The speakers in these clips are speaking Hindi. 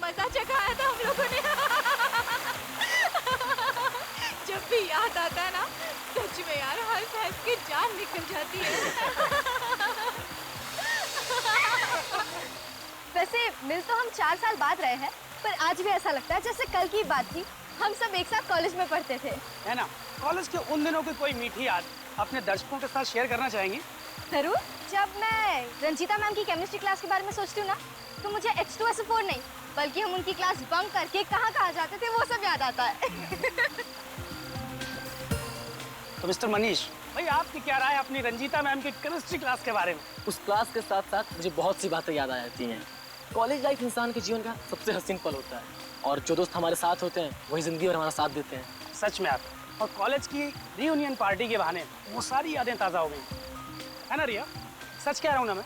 मजा चखाया था हम लोगों ने। जब भी याद आता है ना, सच में यार हंस हंस के जान निकल जाती है। वैसे मिल तो हम 4 साल बाद रहे हैं, पर आज भी ऐसा लगता है जैसे कल की बात थी। हम सब एक साथ कॉलेज में पढ़ते थे, है ना? कॉलेज के उन दिनों की कोई मीठी याद अपने दर्शकों के साथ शेयर करना चाहेंगी? जरूर। जब मैं रंजीता मैम की केमिस्ट्री क्लास के बारे में सोचती हूँ ना, तो मुझे H2SO4 नहीं, बल्कि हम उनकी क्लास बंक करके कहाँ जाते थे वो सब याद आता है। तो मिस्टर मनीष भाई, आपकी क्या राय अपनी रंजीता मैम की केमिस्ट्री क्लास के बारे में? उस क्लास के साथ साथ मुझे बहुत सी बातें याद आ जाती हैं। कॉलेज लाइफ इंसान के जीवन का सबसे हसीन पल होता है, और जो दोस्त हमारे साथ होते हैं वही जिंदगी भर हमारा साथ देते हैं। सच में आप, और कॉलेज की रियूनियन पार्टी के बहाने वो सारी यादें ताज़ा हो गई, है ना रिया? सच कह रहा हूँ ना मैं?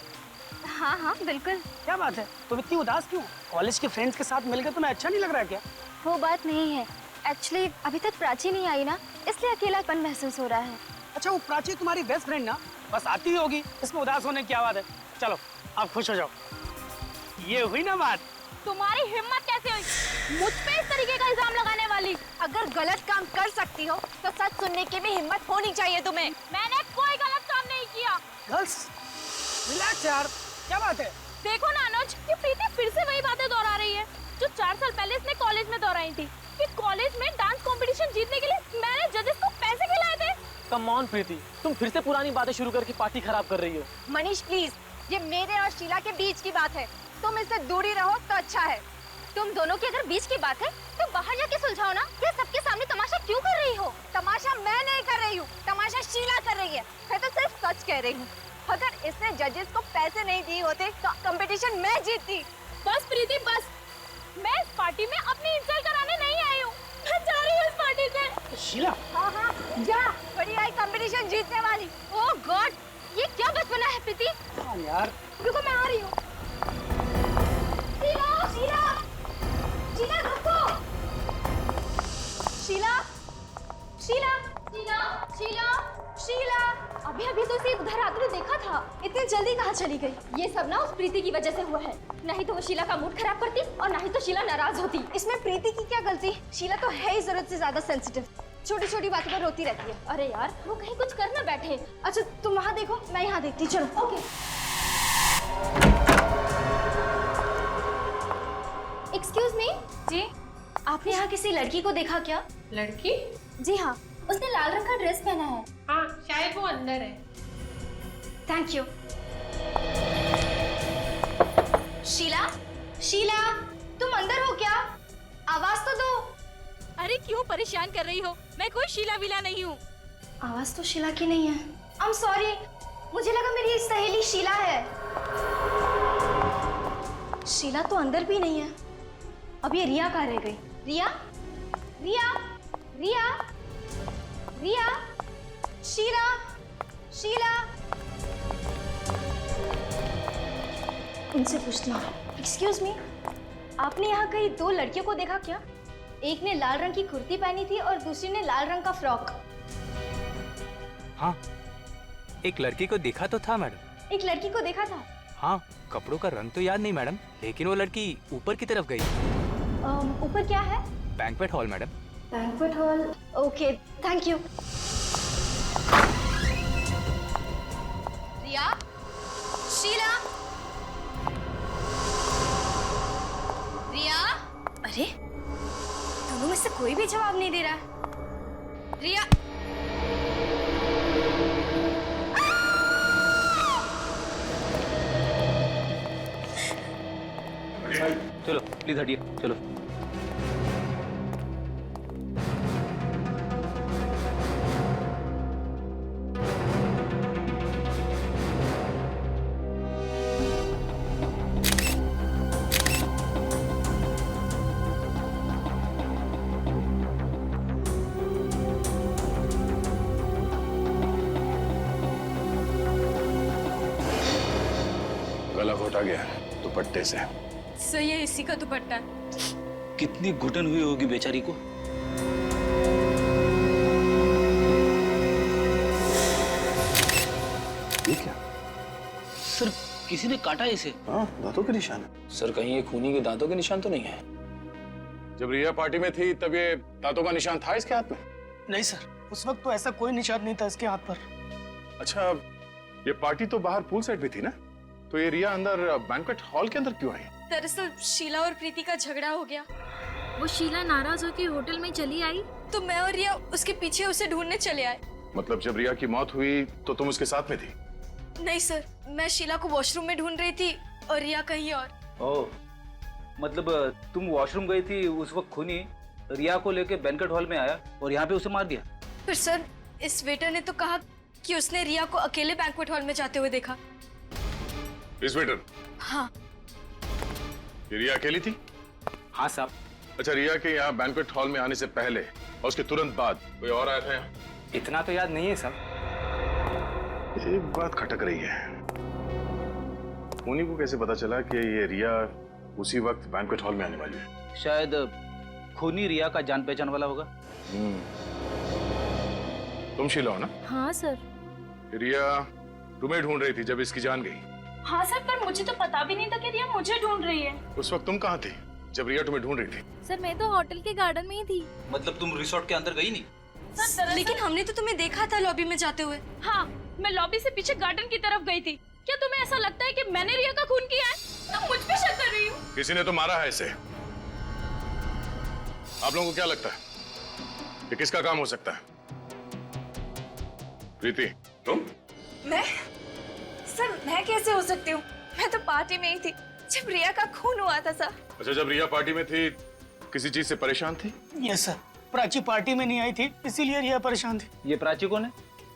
हाँ हाँ बिल्कुल। क्या बात है, तुम इतनी उदास क्यों? कॉलेज के फ्रेंड्स के साथ मिलकर तुम्हें अच्छा नहीं लग रहा है क्या? वो बात नहीं है, एक्चुअली अभी तक प्राची नहीं आई ना, इसलिए अकेलापन महसूस हो रहा है। अच्छा, वो प्राची तुम्हारी बेस्ट फ्रेंड ना, बस आती ही होगी, इसमें उदास होने की क्या बात है? चलो आप खुश हो जाओ। ये हुई ना बात। तुम्हारी हिम्मत कैसे हुई मुझ पे इस तरीके का इल्जाम लगाने वाली? अगर गलत काम कर सकती हो तो सच सुनने की भी हिम्मत होनी चाहिए तुम्हें। मैंने कोई गलत काम नहीं किया। गर्ल्स रिलैक्स यार, क्या बात है? देखो ना अनुज, ये प्रीति फिर से वही बातें दोहरा रही है जो 4 साल पहले इसने कॉलेज में दोहराई थी कि कॉलेज में डांस कंपटीशन जीतने के लिए मैंने जजेस को पैसे खिलाए थे। कम ऑन प्रीति, तुम फिर से पुरानी बातें शुरू करके पार्टी खराब कर रही हो। मनीष प्लीज, ये मेरे और शीला के बीच की बात है, तुम इससे दूरी रहो तो अच्छा है। तुम दोनों की अगर बीच की बात है तो बाहर जाके सुलझाओ ना, ये सबके सामने तमाशा क्यों कर रही हो? तमाशा मैं नहीं कर रही हूँ, तमाशा शीला कर रही है। मैं तो सिर्फ सच कह रही हूँ। अगर इसने जजेस को पैसे नहीं दिए होते तो कंपटीशन मैं जीतती। बस प्रीति बस, मैं इस पार्टी में अपनी इंसल्ट कराने नहीं आई हूँ। मैं जा रही हूँ इस पार्टी से। शीला, हाँ हाँ जा, बड़ी आई कंपटीशन जीतने वाली। ओह गॉड, ये क्या बचपना है प्रीति? हाँ यार, रुको मैं आ रही हूँ। शीला शीला शीला रुको। शीला शीला शीला शीला शीला, अभी अभी तो इसे उधर आते हुए देखा था, इतनी जल्दी कहाँ चली गई? ये सब ना उस प्रीति की वजह से हुआ है, नहीं तो वो शीला का मूड खराब करती और नहीं तो शीला नाराज होती। इसमें प्रीति की क्या गलती? शीला तो है ही जरूरत से ज्यादा सेंसिटिव, छोटी छोटी बातों पर रोती रहती है। अरे यार वो कहीं कुछ कर ना बैठे। अच्छा तुम वहाँ देखो, मैं यहाँ देखती हूँ। चलो ओके। एक्सक्यूज मी जी, आपने यहाँ किसी लड़की को देखा क्या? लड़की? जी हाँ, उसने लाल रंग का ड्रेस पहना है। हाँ शायद वो अंदर है। Thank you. शीला शीला, तुम अंदर हो क्या? आवाज तो दो। अरे क्यों परेशान कर रही हो? मैं कोई शीला विला नहीं हूँ। आवाज तो शीला की नहीं है। आई एम सॉरी, मुझे लगा मेरी सहेली शीला है। शीला तो अंदर भी नहीं है। अब ये रिया कहाँ रह गई? रिया रिया रिया रिया, शीला शीला। उनसे पूछती हूँ। एक्सक्यूज मी, आपने यहाँ कहीं 2 लड़कियों को देखा क्या? एक ने लाल रंग की कुर्ती पहनी थी और दूसरी ने लाल रंग का फ्रॉक। हाँ, एक लड़की को देखा तो था मैडम। एक लड़की को देखा था? हाँ, कपड़ों का रंग तो याद नहीं मैडम, लेकिन वो लड़की ऊपर की तरफ गई। ऊपर क्या है? Banquet hall madam. Banquet hall, okay thank you. Riya, Sheela, Riya. अरे दोनों में से कोई भी जवाब नहीं दे रहा है। रिया, चलो प्लीज हटिए, चलो। गला घोटा गया दुपट्टे से। सही है, इसी का दुपट्टा। कितनी घुटन हुई होगी बेचारी को। ये क्या? सर किसी ने काटा इसे? हाँ, दांतों के निशान है। सर कहीं ये खूनी के दांतों के निशान तो नहीं है? जब रिया पार्टी में थी तब ये दांतों का निशान था इसके हाथ में? नहीं सर, उस वक्त तो ऐसा कोई निशान नहीं था इसके हाथ पर। अच्छा, ये पार्टी तो बाहर पूल साइड में थी ना, तो ये रिया अंदर बैंक्वेट हॉल के अंदर क्यों आई? दरअसल शीला और प्रीति का झगड़ा हो गया। वो शीला नाराज होकर होटल में चली आई तो मैं और रिया उसके पीछे उसे ढूंढने चले आए। मतलब जब रिया की मौत हुई तो तुम उसके साथ में थी? नहीं सर, मैं शीला को वॉशरूम में ढूंढ रही थी और रिया कहीं और। ओह, मतलब तुम वॉशरूम गई थी उस वक्त खूनी रिया को लेके बैंक्वेट हॉल में आया और यहाँ पे उसे मार दिया? फिर सर, इस वेटर ने तो कहा कि उसने रिया को अकेले बैंक्वेट हॉल में जाते हुए देखा। इस वेटर? हाँ। ये रिया अकेली थी? हाँ साहब। अच्छा, रिया के यहाँ बैंक्वेट हॉल में आने से पहले और उसके तुरंत बाद कोई और आया था यहाँ? इतना तो याद नहीं है साहब। एक बात खटक रही है, उन्हीं को कैसे पता चला कि ये रिया उसी वक्त बैंक्वेट हॉल में आने वाली है? शायद खूनी रिया का जान पहचान वाला होगा। तुम शीला हो ना? हाँ सर। रिया तुम्हें ढूंढ रही थी जब इसकी जान गई? हाँ सर, पर मुझे तो पता भी नहीं था कि रिया मुझे ढूंढ रही है। उस वक्त तुम कहाँ थी जब रिया तुम्हें ढूंढ रही थी? सर मैं तो होटल के गार्डन में ही थी। मतलब तुम रिसोर्ट के अंदर गई नहीं? सर लेकिन हमने तो तुम्हें देखा था लॉबी में जाते हुए। हाँ, मैं लॉबी से पीछे गार्डन की तरफ गई थी। क्या तुम्हें ऐसा लगता है कि मैंने रिया का खून किया है? तुम मुझ पे शक कर रही हो? किसी ने तो मारा है इसे। आप लोगों को क्या लगता है कि किसका काम हो सकता है? प्रीति, तुम? मैं? सर मैं कैसे हो सकती हूँ? मैं तो पार्टी में ही थी जब रिया का खून हुआ था सर। अच्छा, जब रिया पार्टी में थी किसी चीज से परेशान थी? यस सर, प्राची पार्टी में नहीं आई थी, इसीलिए रिया परेशान थी। ये प्राची कौन है?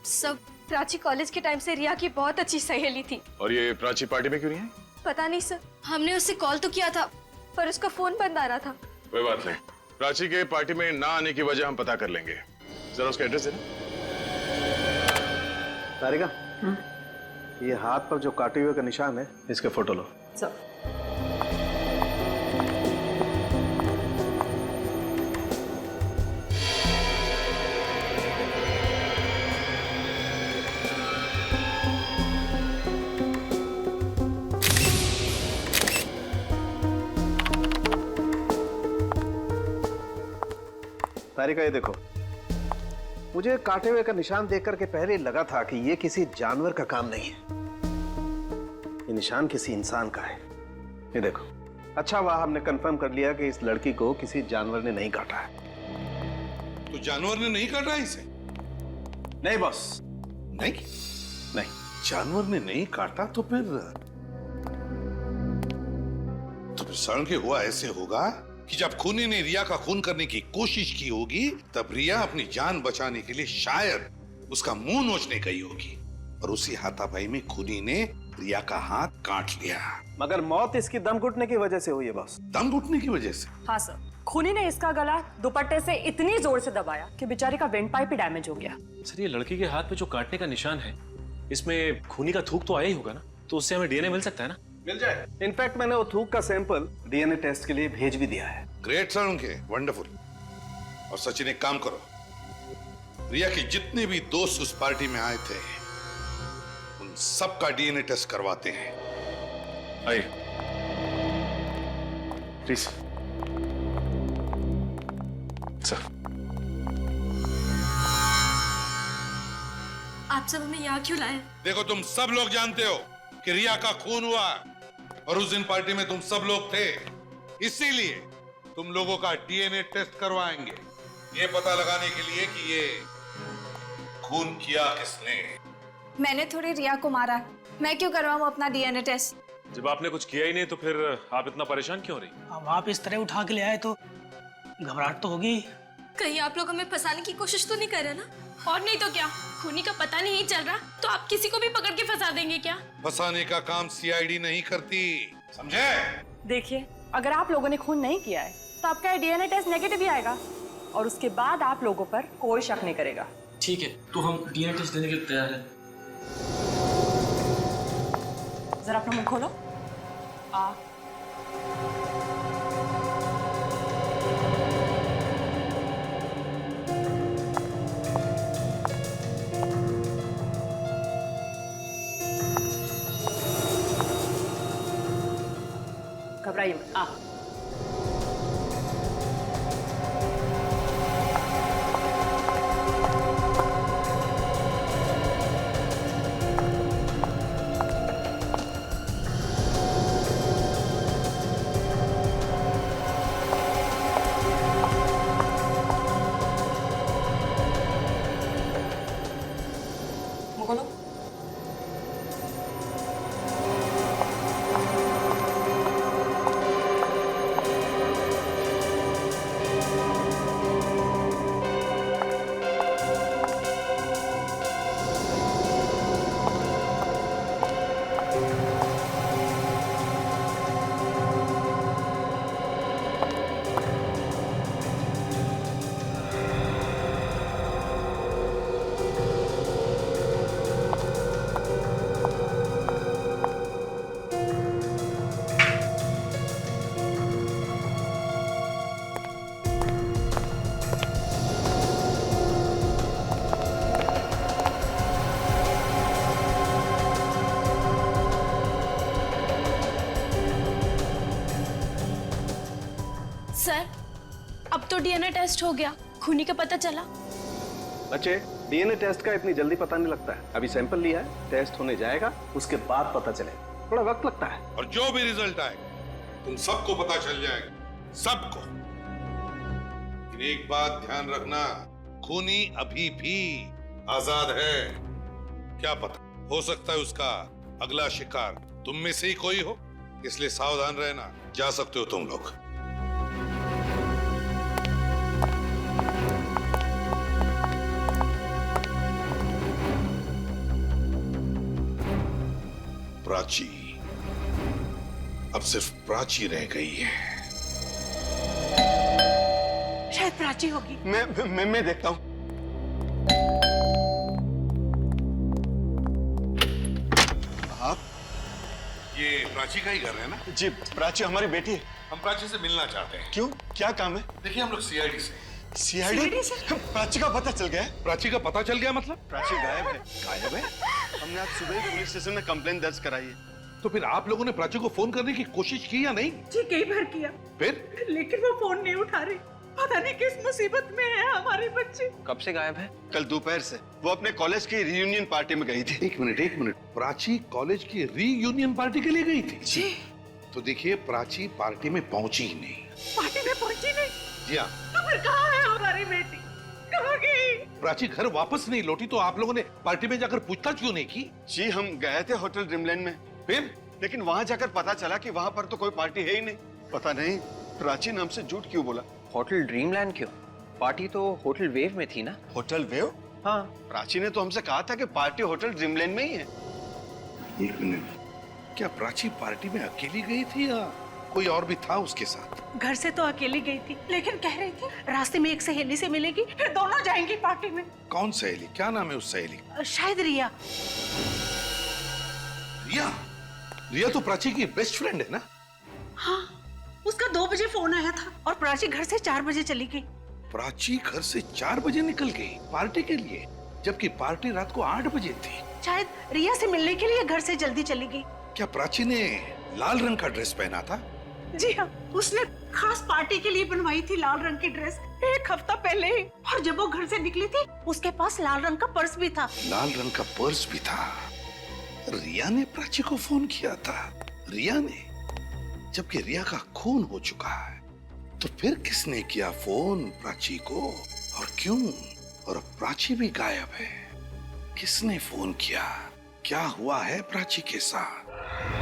सब प्राची कॉलेज के टाइम से रिया की बहुत अच्छी सहेली थी। और ये प्राची पार्टी में क्यों नहीं आई? पता नहीं सर, हमने उससे कॉल तो किया था पर उसका फोन बंद आ रहा था। कोई बात नहीं, प्राची के पार्टी में ना आने की वजह हम पता कर लेंगे। जरा उसका एड्रेस देना। तारिका, ये हाथ पर जो काटे हुए का निशान है, इसके फोटो लो। तारिका, ये देखो, मुझे काटे हुए का निशान देख करके पहले लगा था कि ये किसी जानवर का काम नहीं है, ये निशान किसी इंसान का है। ये देखो, अच्छा हुआ हमने कंफर्म कर लिया कि इस लड़की को किसी जानवर ने नहीं काटा है। तो जानवर ने नहीं काटा इसे? नहीं बॉस, नहीं नहीं। जानवर ने नहीं काटा तो फिर सड़न के हुआ ऐसे होगा कि जब खूनी ने रिया का खून करने की कोशिश की होगी तब रिया अपनी जान बचाने के लिए शायद उसका मुंह नोचने गई होगी और उसी हाथापाई में खूनी ने रिया का हाथ काट लिया। मगर मौत इसकी दम घुटने की वजह से हुई है बॉस। दम घुटने की वजह से? हाँ सर, खूनी ने इसका गला दुपट्टे से इतनी जोर से दबाया कि बेचारी का वेंट पाइप ही डैमेज हो गया। सर, ये लड़की के हाथ में जो काटने का निशान है, इसमें खूनी का थूक तो आया ही होगा ना, तो उससे हमें डीएनए मिल सकता है ना? मिल जाए। इनफैक्ट मैंने वो थूक का सैंपल डीएनए टेस्ट के लिए भेज भी दिया है। ग्रेट सर उनके, वंडरफुल। और सचिन एक काम करो, रिया के जितने भी दोस्त उस पार्टी में आए थे उन सबका डीएनए टेस्ट करवाते हैं। आइए प्लीज सर। आप सब हमें यहाँ क्यों लाए? देखो, तुम सब लोग जानते हो कि रिया का खून हुआ और उस दिन पार्टी में तुम सब लोग थे, इसीलिए तुम लोगों का डीएनए टेस्ट करवाएंगे, ये पता लगाने के लिए कि ये खून किया किसने। मैंने थोड़ी रिया को मारा, मैं क्यों करवाऊं अपना डीएनए टेस्ट? जब आपने कुछ किया ही नहीं तो फिर आप इतना परेशान क्यों हो रही? अब आप इस तरह उठा के ले आए तो घबराहट तो होगी। कहीं आप लोग हमें फंसाने की कोशिश तो नहीं कर रहे ना? और नहीं तो क्या, खूनी का पता नहीं चल रहा तो आप किसी को भी पकड़ के फंसा देंगे क्या? फंसाने का काम सीआईडी नहीं करती, समझे? देखिए, अगर आप लोगों ने खून नहीं किया है तो आपका डीएनए टेस्ट नेगेटिव ही आएगा और उसके बाद आप लोगों पर कोई शक नहीं करेगा। ठीक है, तो हम डीएनए टेस्ट देने के लिए तैयार हैं। जरा अपना मुंह खोलो। प्राइम आ सर, अब तो डीएनए टेस्ट हो गया, खूनी का पता चला। बच्चे, डीएनए टेस्ट का इतनी जल्दी पता नहीं लगता है। अभी सैंपल लिया है, टेस्ट होने जाएगा, उसके बाद पता चलेगा। थोड़ा वक्त लगता है। और जो भी रिजल्ट आएगा तुम सबको पता चल जाएगा, सबको। लेकिन एक बात ध्यान रखना, खूनी अभी भी आजाद है। क्या पता, हो सकता है उसका अगला शिकार तुम में से ही कोई हो, इसलिए सावधान रहना। जा सकते हो तुम लोग। प्राची, अब सिर्फ प्राची रह गई है। शायद प्राची होगी। मैं देखता हूँ। आप ये प्राची का ही घर है ना? जी, प्राची हमारी बेटी है। हम प्राची से मिलना चाहते हैं। क्यों, क्या काम है? देखिए, हम लोग सीआईडी से। सीआईडी से? प्राची का पता चल गया है? प्राची का पता चल गया मतलब? प्राची गायब है। गायब है? हमने आज सुबह ही पुलिस स्टेशन में कंप्लेन दर्ज कराई है। तो फिर आप लोगों ने प्राची को फोन करने की कोशिश की या नहीं? जी कई बार किया, फिर लेकिन वो फोन नहीं उठा रही। पता नहीं किस मुसीबत में है हमारी बच्ची। कब से गायब है? कल दोपहर से। वो अपने कॉलेज की रियूनियन पार्टी में गई थी। एक मिनट। प्राची कॉलेज की रीयूनियन पार्टी के लिए गई थी? जी। तो देखिए, प्राची पार्टी में पहुंची ही नहीं। पार्टी में पहुंची नहीं? जी हाँ। तो फिर कहाँ है हमारी बेटी? कहाँ गई? प्राची घर वापस नहीं लौटी, तो आप लोगों ने पार्टी में जाकर पूछताछ क्यों नहीं की? जी, हम गए थे होटल ड्रीमलैंड में। फिर? लेकिन वहाँ जाकर पता चला कि वहाँ पर तो कोई पार्टी है ही नहीं। पता नहीं प्राची नाम से झूठ क्यों बोला। होटल ड्रीमलैंड क्यों? पार्टी तो होटल वेव में थी ना? Hotel wave? हाँ। प्राची ने तो हमसे कहा था कि पार्टी होटल ड्रीमलैंड में ही है। एक मिनट, क्या प्राची पार्टी में अकेली गई थी या कोई और भी था उसके साथ? घर से तो अकेली गई थी, लेकिन कह रही थी रास्ते में एक सहेली से मिलेगी, फिर दोनों जाएंगी पार्टी में। कौन सहेली? क्या नाम है उस सहेली? शायद रिया। रिया? रिया तो प्राची की बेस्ट फ्रेंड है ना? हाँ, उसका 2 बजे फोन आया था और प्राची घर से 4 बजे चली गई। प्राची घर से 4 बजे निकल गई पार्टी के लिए, जबकि पार्टी रात को 8 बजे थी। शायद रिया से मिलने के लिए घर से जल्दी चली गई। क्या प्राची ने लाल रंग का ड्रेस पहना था? जी हाँ, उसने खास पार्टी के लिए बनवाई थी लाल रंग की ड्रेस 1 हफ्ता पहले ही। और जब वो घर से निकली थी, उसके पास लाल रंग का पर्स भी था। लाल रंग का पर्स भी था। रिया ने प्राची को फोन किया था। रिया ने? जबकि रिया का खून हो चुका है, तो फिर किसने किया फोन प्राची को और क्यों? और अब प्राची भी गायब है। किसने फोन किया? क्या हुआ है प्राची के साथ?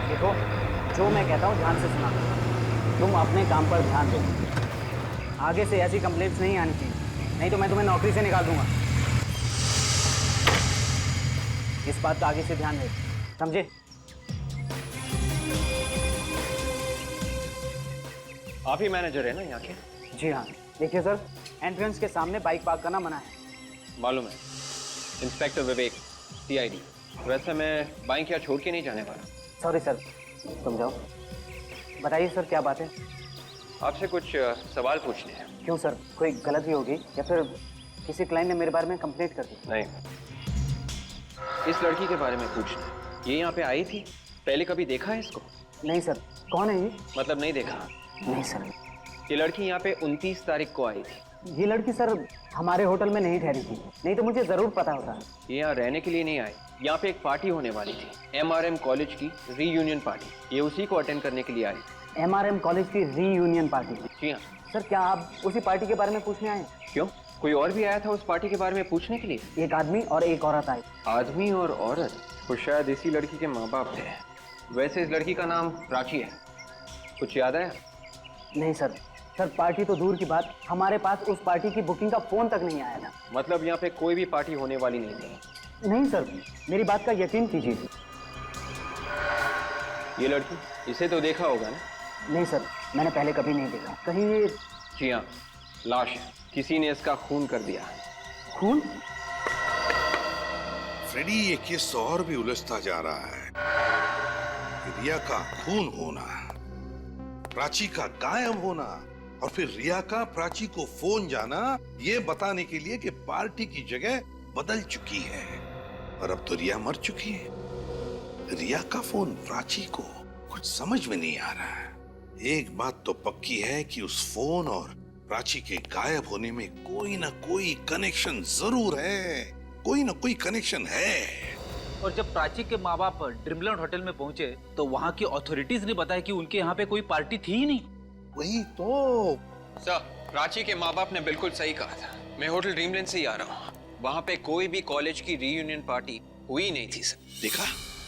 देखो, जो मैं कहता हूँ ध्यान से सुना। तुम अपने काम पर ध्यान दो। आगे से ऐसी कंप्लेंट्स नहीं आनी चाहिए, नहीं तो मैं तुम्हें नौकरी से निकाल दूंगा। इस बात का आगे से ध्यान दे, समझे? आप ही मैनेजर है ना यहाँ के? जी हाँ। देखिए सर, एंट्रेंस के सामने बाइक पार्क करना मना है। मालूम है। इंस्पेक्टर विवेक, सीआईडी। वैसे मैं बाइक यहाँ छोड़ के नहीं जाने वाला। सॉरी सर, तुम जाओ। बताइए सर, क्या बात है? आपसे कुछ सवाल पूछने हैं। क्यों सर, कोई गलती होगी या फिर किसी क्लाइंट ने मेरे बारे में कंप्लेंट कर दी? नहीं, इस लड़की के बारे में पूछना है। ये यहाँ पे आई थी, पहले कभी देखा है इसको? नहीं सर, कौन है ये? मतलब नहीं देखा? नहीं सर। ये लड़की यहाँ पे 29 तारीख को आई थी। ये लड़की सर हमारे होटल में नहीं ठहरी थी, नहीं तो मुझे जरूर पता होता। ये यहाँ रहने के लिए नहीं आई, यहाँ पे एक पार्टी होने वाली थी, MRM कॉलेज की रीयूनियन पार्टी। ये उसी को अटेंड करने के लिए आई। MRM कॉलेज की रीयूनियन पार्टी? जी हाँ। सर क्या आप उसी पार्टी के बारे में पूछने आए? क्यों, कोई और भी आया था उस पार्टी के बारे में पूछने के लिए? एक आदमी और एक औरत आई। आदमी और औरत? तो शायद इसी लड़की के माँ बाप थे। वैसे इस लड़की का नाम प्राची है, कुछ याद है? नहीं सर, सर पार्टी तो दूर की बात, हमारे पास उस पार्टी की बुकिंग का फोन तक नहीं आया था। मतलब यहाँ पे कोई भी पार्टी होने वाली नहीं थी? नहीं सर, मेरी बात का यकीन कीजिए। ये लड़की, इसे तो देखा होगा ना? नहीं सर, मैंने पहले कभी नहीं देखा। कहीं ये? जी हाँ, लाश है, किसी ने इसका खून कर दिया। खून? फ्रेडी, ये केस तो और भी उलझता जा रहा है। रिया का खून होना, प्राची का गायब होना, और फिर रिया का प्राची को फोन जाना, ये बताने के लिए कि पार्टी की जगह बदल चुकी है। और अब तो रिया मर चुकी है। रिया का फोन प्राची को, कुछ समझ में नहीं आ रहा है। एक बात तो पक्की है कि उस फोन और प्राची के गायब होने में कोई ना कोई कनेक्शन जरूर है, कोई ना कोई कनेक्शन है। और जब प्राची के माँ बाप ड्रीमलैंड होटल में पहुंचे तो वहाँ की अथॉरिटीज ने बताया कि उनके यहाँ पे कोई पार्टी थी ही नहीं। वही तो सर, प्राची के माँ बाप ने बिल्कुल सही कहा था। मैं होटल ड्रीमलैंड से ही आ रहा हूँ, वहाँ पे कोई भी कॉलेज की रीयूनियन पार्टी हुई नहीं थी। सर देखा,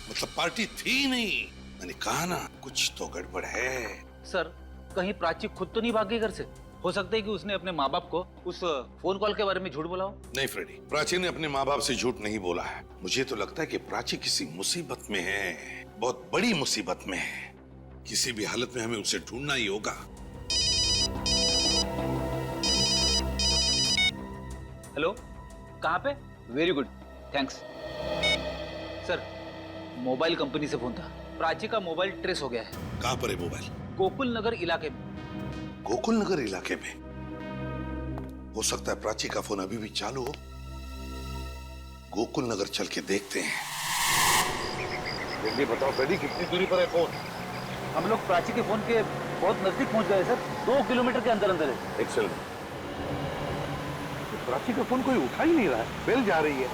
मतलब पार्टी थी नहीं। मैंने कहा ना, कुछ तो गड़बड़ है। सर कहीं प्राची खुद तो नहीं भाग गई घर से? हो सकता है कि उसने अपने माँ बाप को उस फोन कॉल के बारे में झूठ बोला हो। नहीं फ्रेडी, प्राची ने अपने माँ बाप से झूठ नहीं बोला है। मुझे तो लगता है कि प्राची किसी मुसीबत में है, बहुत बड़ी मुसीबत में है। किसी भी हालत में हमें उसे ढूंढना ही होगा। हेलो, कहाँ पे? Very good, thanks. Sir mobile company से फोन था, प्राची का मोबाइल ट्रेस हो गया है। कहाँ पर है मोबाइल? गोकुल नगर इलाके में। गोकुल नगर इलाके में? हो सकता है प्राची का फोन अभी भी चालू हो। गोकुल नगर चल के देखते हैं। जल्दी बताओ फ्रेडी, कितनी दूरी पर है फोन? हम लोग प्राची के फोन के बहुत नजदीक पहुंच गए सर, 2 किलोमीटर के अंदर अंदर है। एक्सेलेंट। प्राची का फोन कोई उठा ही नहीं रहा है, बेल जा रही है।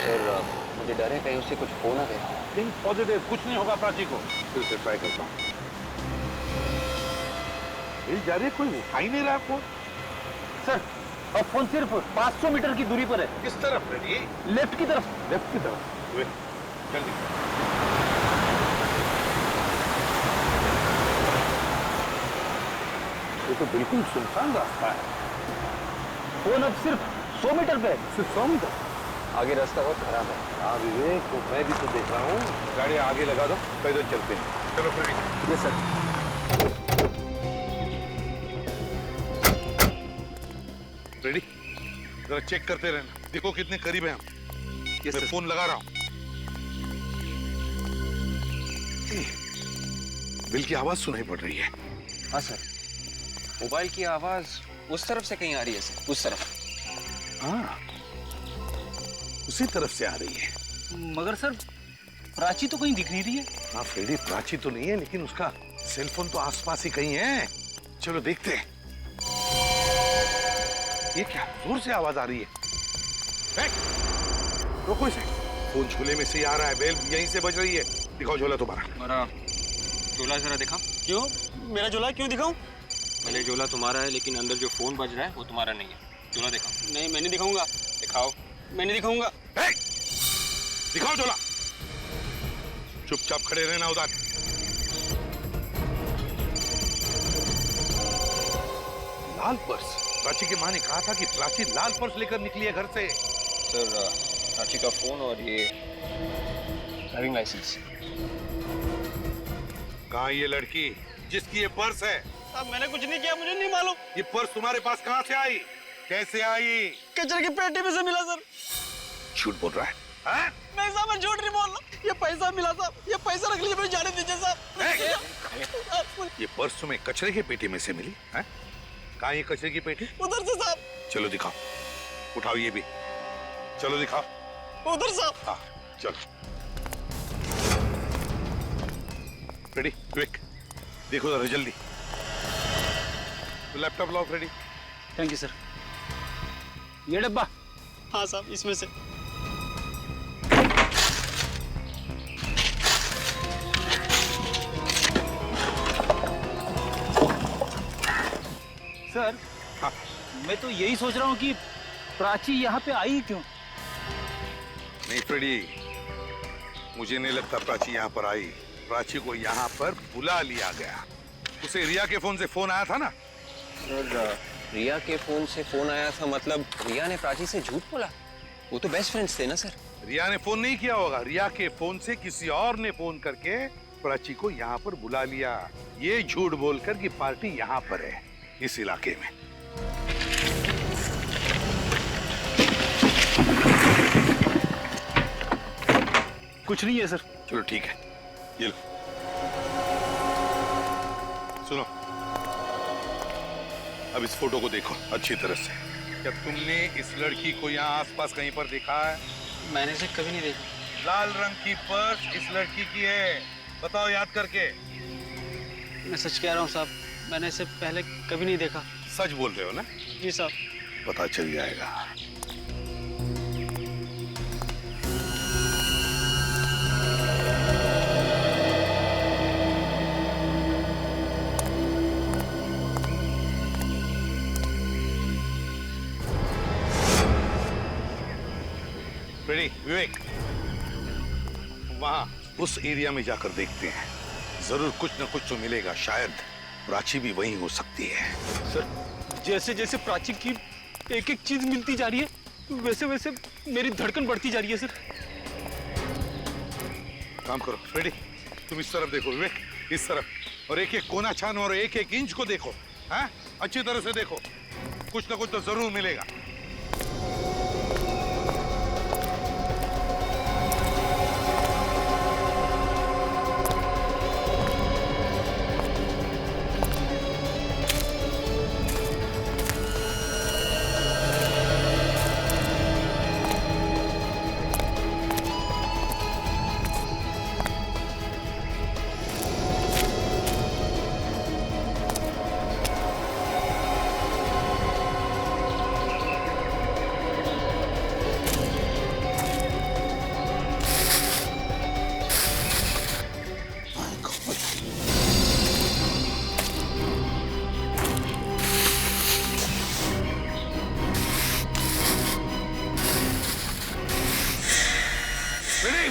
सर मुझे डर है कहीं उससे कुछ हो ना गया। थिंक पॉजिटिव, कुछ नहीं होगा प्राची को। फिर से ट्राई करता हूँ। बेल जा रही है, कोई उठा ही नहीं रहा है फोन। सर और फोन सिर्फ 500 मीटर की दूरी पर है। किस तरफ फ्रेडी? लेफ्ट की तरफ। लेफ्ट की तरफ? वे, जल्दी। ये तो बिल्कुल सुनसान रास्ता है। फोन अब सिर्फ 100 मीटर पे है। सिर्फ 100 मीटर? आगे रास्ता बहुत खराब है। हाँ विवेक, तो मैं भी तो देख रहा हूँ। गाड़ी आगे लगा दो, पैदल चलते हैं। चलो फ्रेडी। Yes sir. रेडी, जरा चेक करते रहना, देखो कितने करीब है हम। मैं फोन लगा रहा हूँ। बिल की आवाज सुनाई पड़ रही है। हाँ सर, मोबाइल की आवाज उस तरफ से कहीं आ रही है सर, उस तरफ। हाँ, उसी तरफ से आ रही है। मगर सर प्राची तो कहीं दिख नहीं रही है। हाँ फ्रेडी, प्राची तो नहीं है, लेकिन उसका सेलफोन तो आसपास ही कहीं है। चलो देखते हैं। ये क्या जोर से आवाज आ रही है? रोको इसे। फोन झोले में से ही आ रहा है, बेल यहीं से बज रही है। दिखाओ झोला तुम्हारा। मेरा झोला जरा दिखा। क्यों? मेरा झोला क्यों दिखाऊं? भले झोला तुम्हारा है, लेकिन अंदर जो फोन बज रहा है वो तुम्हारा नहीं है। झोला दिखाओ। नहीं, मैं नहीं दिखाऊंगा। दिखाओ। मैं नहीं दिखाऊंगा। दिखाओ झोला। चुपचाप खड़े रहना उधर। लाल पर्स? प्राची की माँ ने कहा था कि प्राची लाल पर्स लेकर निकली है घर से। सर प्राची का फोन और ये ड्राइविंग लाइसेंस। कहाँ ये लड़की जिसकी ये पर्स है? अब मैंने कुछ नहीं किया, मुझे नहीं मालूम। ये पर्स तुम्हारे पास कहाँ से आई? कैसे आई? कचरे की पेटी में से मिला सर। झूठ बोल रहा है? हाँ? नहीं साहब, मैं झूठ नहीं बोल रहा। ये पैसा मिला साहब, ये पैसा रख लीजिए, मुझे जाने दीजिए साहब। ये पर्स तुम्हें कचरे की पेटी में से मिली है? कहाँ ये कचरे की पेटी? उधर से साहब। चलो दिखाओ, उठाओ ये भी। चलो दिखाओ। उधर साहब। हाँ चलो। रेडी क्विक, देखो जरा जल्दी। Laptop lock ready. Thank you sir. ये डब्बा? हाँ साहब, इसमें से। सर हाँ। मैं तो यही सोच रहा हूँ कि प्राची यहाँ पे आई क्यों? नहीं फ्रेडी, मुझे नहीं लगता प्राची यहाँ पर आई। प्राची को यहाँ पर बुला लिया गया। उसे रिया के फोन से फोन आया था ना? सर, रिया के फोन से फोन आया था मतलब रिया ने प्राची से झूठ बोला? वो तो बेस्ट फ्रेंड्स थे ना सर। रिया ने फोन नहीं किया होगा। रिया के फोन से किसी और ने फोन करके प्राची को यहाँ पर बुला लिया, ये झूठ बोलकर कि पार्टी यहाँ पर है, इस इलाके में। कुछ नहीं है सर। चलो ठीक है, ये लो। सुनो, अब इस फोटो को देखो अच्छी तरह से। क्या तुमने इस लड़की को यहाँ आसपास कहीं पर देखा है? मैंने इसे कभी नहीं देखा। लाल रंग की पर्स इस लड़की की है, बताओ याद करके। मैं सच कह रहा हूँ साहब, मैंने इसे पहले कभी नहीं देखा। सच बोल रहे हो ना? जी साहब। पता चल जाएगा। रेडी विवेक, वहां उस एरिया में जाकर देखते हैं, जरूर कुछ न कुछ तो मिलेगा। शायद प्राची भी वहीं हो सकती है। सर, जैसे जैसे प्राची की एक एक चीज मिलती जा रही है, वैसे वैसे मेरी धड़कन बढ़ती जा रही है सर। काम करो फ्रेडी, तुम इस तरफ देखो, विवेक इस तरफ, और एक एक कोना छानो और एक एक इंच को देखो। हाँ, अच्छी तरह से देखो, कुछ न कुछ तो जरूर मिलेगा।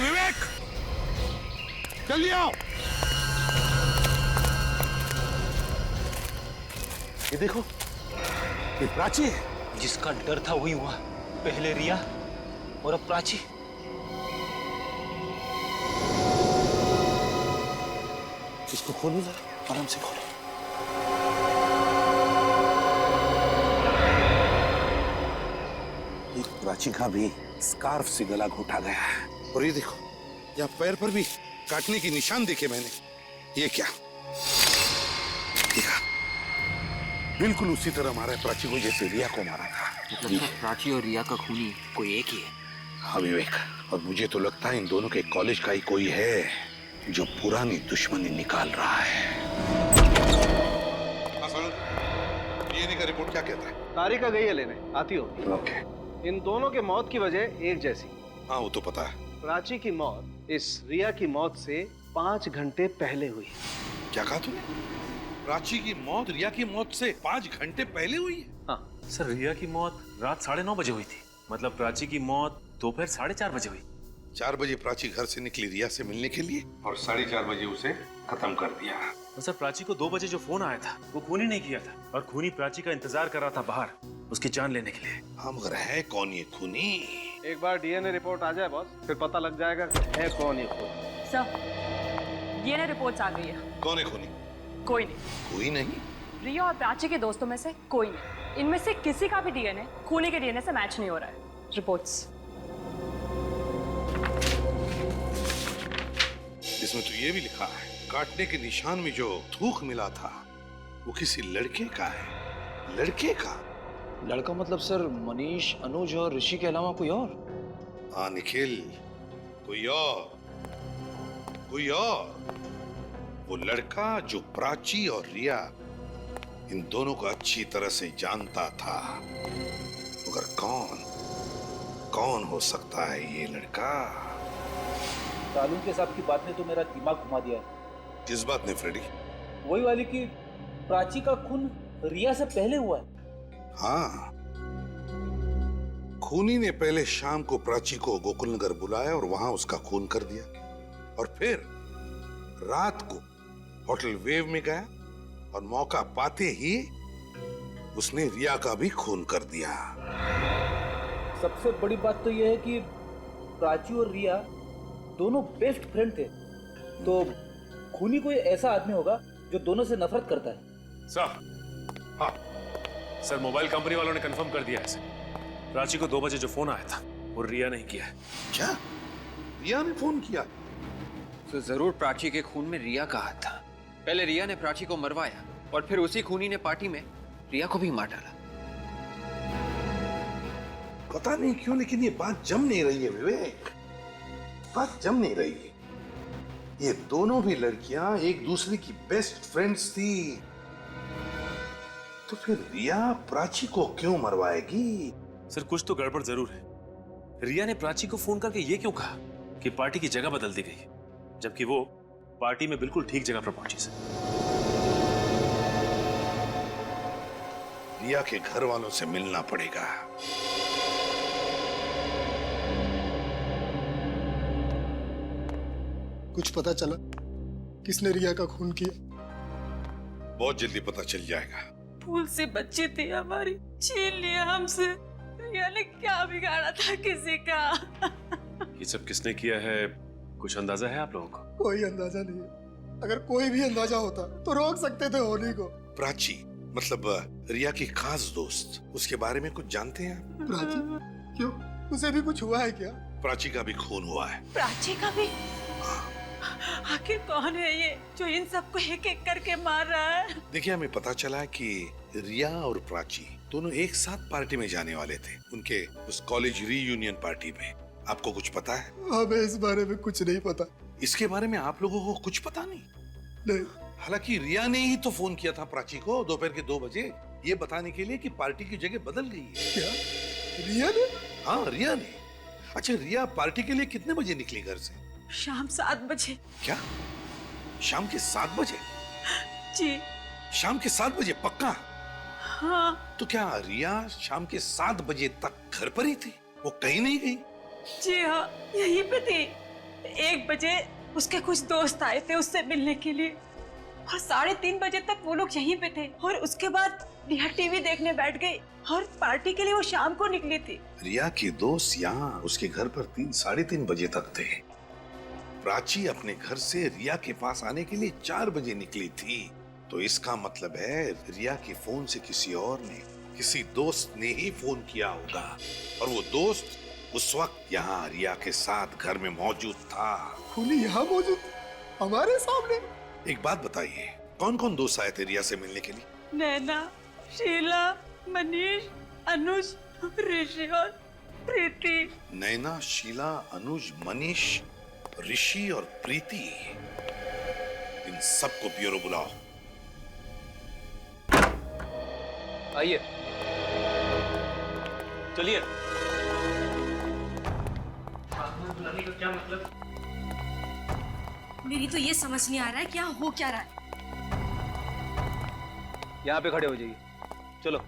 विवेक, जल्दी आओ। ये देखो, ये प्राची है। जिसका डर था वही हुआ। पहले रिया और अब प्राची। इसको खोलो जरा, आराम से खोलो। एक प्राची का भी स्कार्फ से गला घोटा गया है। और ये देखो, यहाँ पैर पर भी काटने की निशान देखे मैंने। ये क्या? देखा, बिल्कुल उसी तरह मारा है प्राची को जैसे रिया को मारा था। मतलब प्राची और रिया का खूनी कोई एक ही है? हाँ विवेक, और मुझे तो लगता है इन दोनों के कॉलेज का ही कोई है जो पुरानी दुश्मनी निकाल रहा है। ये का रिपोर्ट क्या कहता है? तारिका गई है लेने, आती होगी। ओके। इन दोनों के मौत की वजह एक जैसी। हाँ वो तो पता है। प्राची की मौत इस रिया की मौत से 5 घंटे पहले हुई। क्या कहा तूने? प्राची की मौत रिया की मौत से 5 घंटे पहले हुई है? हाँ सर, रिया की मौत रात 9:30 बजे हुई थी। मतलब प्राची की मौत दोपहर 4:30 बजे हुई। 4 बजे प्राची घर से निकली रिया से मिलने के लिए और 4:30 बजे उसे खत्म कर दिया। तो सर, प्राची को 2 बजे जो फोन आया था वो खूनी नहीं किया था, और खूनी प्राची का इंतजार कर रहा था बाहर उसकी जान लेने के लिए। हाँ मगर है कौन ये खूनी? एक बार डीएनए रिपोर्ट आ जाए बॉस, फिर पता लग जाएगा है कौन ये खूनी। सर, डीएनए रिपोर्ट्स आ गई है। कौन है खूनी? कोई नहीं। कोई नहीं? रिया और प्राची के दोस्तों में से कोई नहीं। इनमें से किसी का भी डीएनए खूनी के डीएनए से मैच नहीं हो रहा है। रिपोर्ट्स। इसमें तो ये भी लिखा है, काटने के निशान में जो थूक मिला था वो किसी लड़के का है। लड़के का? लड़का मतलब सर मनीष, अनुज और ऋषि के अलावा कोई और? हाँ निखिल, कोई और, कोई और। वो लड़का जो प्राची और रिया इन दोनों को अच्छी तरह से जानता था, मगर कौन हो सकता है ये लड़का? तालुम के साहब की बात ने तो मेरा दिमाग घुमा दिया है। किस बात ने फ्रेडी? वही वाली कि प्राची का खून रिया से पहले हुआ है। हाँ, खूनी ने पहले शाम को प्राची को गोकुलनगर बुलाया और वहां उसका खून कर दिया, और फिर रात को होटल वेव में गया और मौका पाते ही उसने रिया का भी खून कर दिया। सबसे बड़ी बात तो यह है कि प्राची और रिया दोनों बेस्ट फ्रेंड थे, तो खूनी कोई ऐसा आदमी होगा जो दोनों से नफरत करता है। सर, हाँ सर, मोबाइल कंपनी वालों ने कंफर्म कर दिया है। प्राची को 2 बजे जो फोन आया था वो रिया ने किया है। क्या रिया ने फोन किया? तो जरूर प्राची के खून में रिया का हाथ था। पहले रिया ने प्राची को मरवाया और फिर उसी खूनी ने पार्टी में रिया को भी मार डाला। पता नहीं क्यों, लेकिन ये बात जम नहीं रही है विवेक, बात जम नहीं रही है। ये दोनों भी लड़कियां एक दूसरे की बेस्ट फ्रेंड्स थी, तो फिर रिया प्राची को क्यों मरवाएगी? सर, कुछ तो गड़बड़ जरूर है। रिया ने प्राची को फोन करके ये क्यों कहा कि पार्टी की जगह बदल दी गई, जबकि वो पार्टी में बिल्कुल ठीक जगह पर पहुंची। सर, रिया के घर वालों से मिलना पड़ेगा। कुछ पता चला किसने रिया का खून किया? बहुत जल्दी पता चल जाएगा। फूल से बच्चे थे हमारी, छीन लिया हमसे। रिया ने क्या बिगाड़ा था किसी का? ये सब किसने किया है, कुछ अंदाजा है आप लोगों को? कोई अंदाजा नहीं है। अगर कोई भी अंदाजा होता तो रोक सकते थे होली को। प्राची मतलब रिया की खास दोस्त, उसके बारे में कुछ जानते हैं आप? प्राची? क्यों, उसे भी कुछ हुआ है क्या? प्राची का भी खून हुआ है। प्राची का भी? आखिर कौन है ये जो इन सबको एक एक करके मार रहा है? देखिए, हमें पता चला कि रिया और प्राची दोनों एक साथ पार्टी में जाने वाले थे, उनके उस कॉलेज रीयूनियन पार्टी में। आपको कुछ पता है? हमें इस बारे में कुछ नहीं पता। इसके बारे में आप लोगों को कुछ पता नहीं? नहीं। हालांकि रिया ने ही तो फोन किया था प्राची को दोपहर के 2 बजे, ये बताने के लिए कि पार्टी की जगह बदल गई है। क्या रिया ने? हाँ, रिया ने। अच्छा, रिया पार्टी के लिए कितने बजे निकली घर से? शाम 7 बजे। क्या शाम के 7 बजे? जी। शाम के 7 बजे पक्का? हाँ। तो क्या रिया शाम के 7 बजे तक घर पर ही थी, वो कहीं नहीं गई? जी हाँ, यहीं पे थी। 1 बजे उसके कुछ दोस्त आए थे उससे मिलने के लिए, और 3:30 बजे तक वो लोग यहीं पे थे, और उसके बाद रिया टीवी देखने बैठ गई, और पार्टी के लिए वो शाम को निकली थी। रिया के दोस्त यहाँ उसके घर पर 3-3:30 बजे तक थे। प्राची अपने घर से रिया के पास आने के लिए 4 बजे निकली थी, तो इसका मतलब है रिया के फोन से किसी और ने, किसी दोस्त ने ही फोन किया होगा, और वो दोस्त उस वक्त यहाँ रिया के साथ घर में मौजूद था। खूनी यहाँ मौजूद हमारे सामने? एक बात बताइए, कौन कौन दोस्त आए थे रिया से मिलने के लिए? नैना, शीला, मनीष, अनुज, ऋषि और प्रीति। नैना, शीला, अनुज, मनीष, ऋषि और प्रीति, इन सबको ब्यूरो बुलाओ। आइए। चलिए। बुलाने का क्या मतलब? मेरी तो ये समझ नहीं आ रहा है क्या हो क्या रहा है। यहाँ पे खड़े हो जाइए। चलो।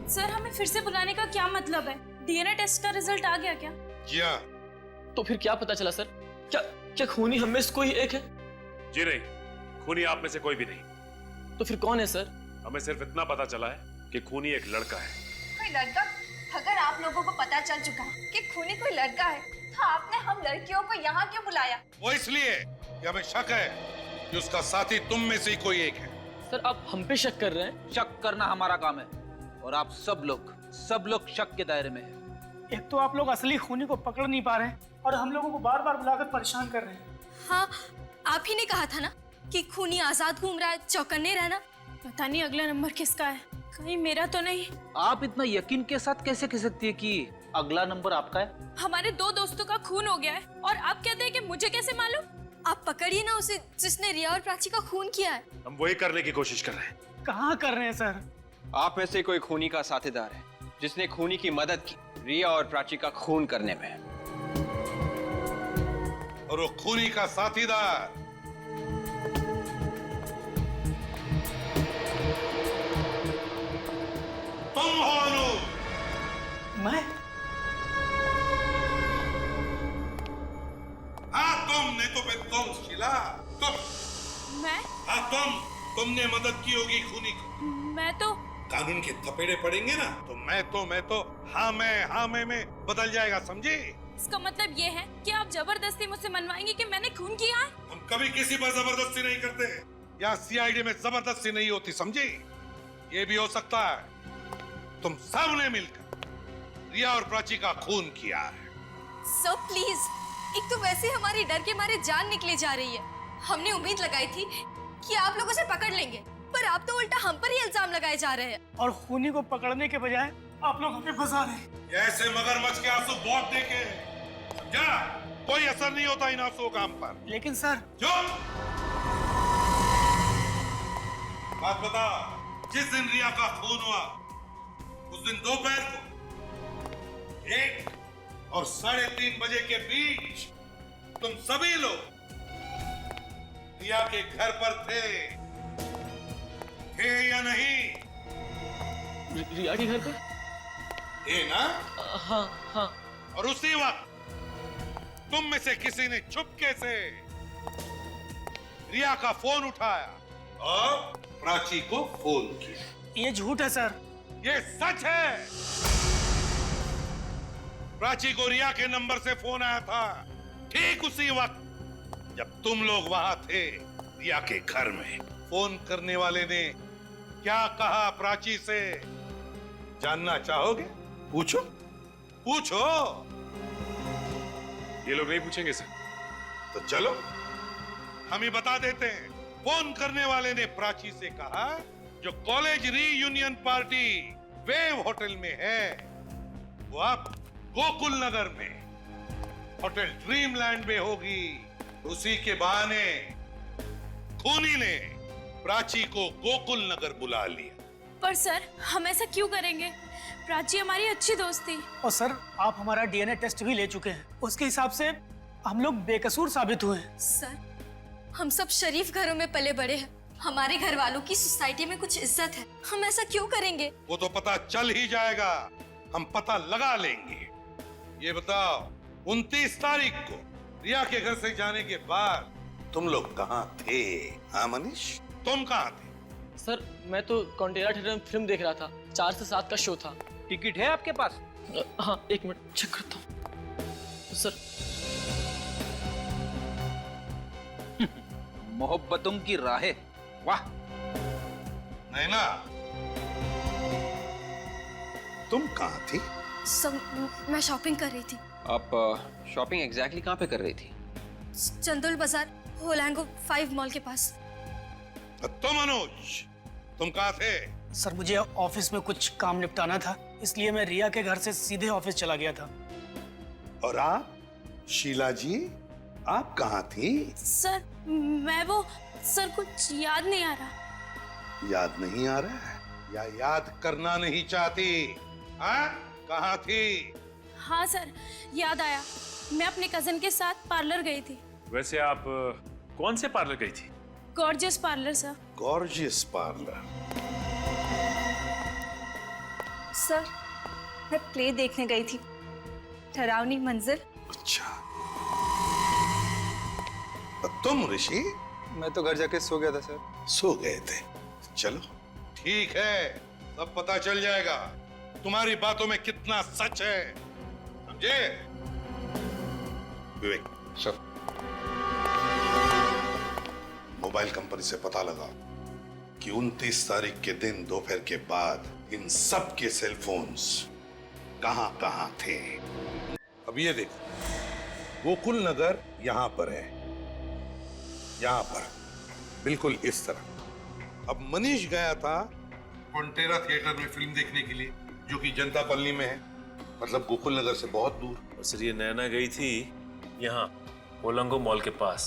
सर, हमें फिर से बुलाने का क्या मतलब है? डीएनए टेस्ट का रिजल्ट आ गया क्या? क्या? तो फिर क्या पता चला सर? क्या खूनी हम में से कोई एक है? जी नहीं, खूनी आप में से कोई भी नहीं। तो फिर कौन है सर? हमें सिर्फ इतना पता चला है कि खूनी एक लड़का है। कोई लड़का? अगर आप लोगों को पता चल चुका कि खूनी कोई लड़का है, तो आपने हम लड़कियों को यहाँ क्यों बुलाया? वो इसलिए कि हमें शक है कि उसका साथी तुम में से ही कोई एक है। सर, आप हम पे शक कर रहे हैं? शक करना हमारा काम है, और आप सब लोग शक के दायरे में हैं। एक तो आप लोग असली खूनी को पकड़ नहीं पा रहे हैं, और हम लोगों को बार बार बुलाकर परेशान कर रहे हैं। हाँ, आप ही ने कहा था ना कि खूनी आजाद घूम रहा है, चौकन्ने रहना। पता नहीं अगला नंबर किसका है। कहीं मेरा तो नहीं? आप इतना यकीन के साथ कैसे कह सकती है कि अगला नंबर आपका है? हमारे 2 दोस्तों का खून हो गया है और आप कहते हैं कि मुझे कैसे मालूम? आप पकड़िए ना उसे जिसने रिया और प्राची का खून किया है। हम वही करने की कोशिश कर रहे हैं। कहाँ कर रहे हैं सर? आप में से कोई खूनी का साथीदार है जिसने खूनी की मदद की रिया और प्राची का खून करने में। और वो खूनी का साथीदार तुम हो अनु। मैं? हाँ तुम, नहीं तो फिर तुम शीला, तुम। मैं? हाँ तुमने मदद की होगी खूनी को। मैं तो कानून के थपेड़े पड़ेंगे ना तो मैं तो हाँ मैं बदल जाएगा, समझे? इसका मतलब ये है कि आप जबरदस्ती मुझसे मनवाएंगे कि मैंने खून किया है? हम कभी किसी पर जबरदस्ती नहीं करते। यहाँ सीआईडी में जबरदस्ती नहीं होती, समझे? ये भी हो सकता है तुम सबने मिलकर रिया और प्राची का खून किया है। सर प्लीज, एक तो वैसे हमारी डर के मारे जान निकले जा रही है। हमने उम्मीद लगाई थी कि आप लोग उसे पकड़ लेंगे, पर आप तो उल्टा हम पर ही इल्जाम लगाए जा रहे हैं। और खूनी को पकड़ने के बजाय आप लोग हमें फंसा रहे हैं। ऐसे मगरमच्छ के आंसू बहुत देखे, समझा? कोई असर नहीं होता इन आंसुओं का हम पर। लेकिन सर, जो बात बता, जिस दिन रिया का खून हुआ उस दिन दोपहर को 1 और 3:30 बजे के बीच तुम सभी लोग रिया के घर पर थे या नहीं? रिया के घर पे? थे ना? हाँ। और उसी वक्त तुम में से किसी ने चुपके से रिया का फोन उठाया और प्राची को फोन किया। ये झूठ है सर। ये सच है। प्राची को रिया के नंबर से फोन आया था ठीक उसी वक्त जब तुम लोग वहां थे रिया के घर में। फोन करने वाले ने क्या कहा प्राची से जानना चाहोगे? पूछो। ये लोग नहीं पूछेंगे सर। तो चलो हम ही बता देते हैं। फोन करने वाले ने प्राची से कहा जो college reunion party wave hotel में है वो अब गोकुल नगर में होटल ड्रीमलैंड में होगी। उसी के बहाने खूनी ने प्राची को गोकुल नगर बुला लिया। पर सर, हम ऐसा क्यों करेंगे? प्राची हमारी अच्छी दोस्त थी। और सर, आप हमारा डीएनए टेस्ट भी ले चुके हैं। उसके हिसाब से हम लोग बेकसूर साबित हुए हैं। सर, हम सब शरीफ घरों में पले बड़े हैं। हमारे घर वालों की सोसाइटी में कुछ इज्जत है। हम ऐसा क्यों करेंगे? वो तो पता चल ही जाएगा, हम पता लगा लेंगे। ये बताओ, 29 तारीख को रिया के घर से जाने के बाद तुम लोग कहाँ थे? हाँ मनीष, तुम कहाँ थे? सर, मैं तो कॉन्टेरा थिएटर में फिल्म देख रहा था। 4 से 7 का शो था। टिकट है आपके पास? हाँ, 1 मिनट चेक करता हूँ। सर, मोहब्बतों की राहें, वाह। नहीं ना, तुम कहाँ थी? सब मैं शॉपिंग कर रही थी। आप शॉपिंग एग्जैक्टली कहाँ पे कर रही थी? चंदोल बाजार होलांगो 5 मॉल के पास। तुम मनोज, तुम कहाँ थे? सर, मुझे ऑफिस में कुछ काम निपटाना था, इसलिए मैं रिया के घर से सीधे ऑफिस चला गया था। और आप शीला जी, आप कहाँ थी? सर, सर कुछ याद नहीं आ रहा। याद नहीं आ रहा है या याद करना नहीं चाहती? हाँ, कहाँ थी? हाँ सर, याद आया। मैं अपने कजन के साथ पार्लर गई थी। वैसे आप कौन से पार्लर गई थी? Gorgeous parlour sir. Gorgeous parlour? Sir, मैं प्ले देखने गई थी, डरावनी मंजिल। अच्छा, तुम ऋषि? मैं तो घर जाके सो गया था सर। सो गए थे? चलो ठीक है, सब पता चल जाएगा तुम्हारी बातों में कितना सच है, समझे? विवेक सर, मोबाइल कंपनी से पता लगा कि 29 तारीख के दिन दोपहर के बाद इन सब के सेल फोन्स कहां थे। अब ये देखो, गोकुल नगर यहां पर है, यहां पर बिल्कुल इस तरह। अब मनीष गया था पोंटेरा थिएटर में फिल्म देखने के लिए, जो कि जनता कॉलोनी में है, मतलब गोकुल नगर से बहुत दूर। और सर ये नैना गई थी यहाँ ओलंगो मॉल के पास,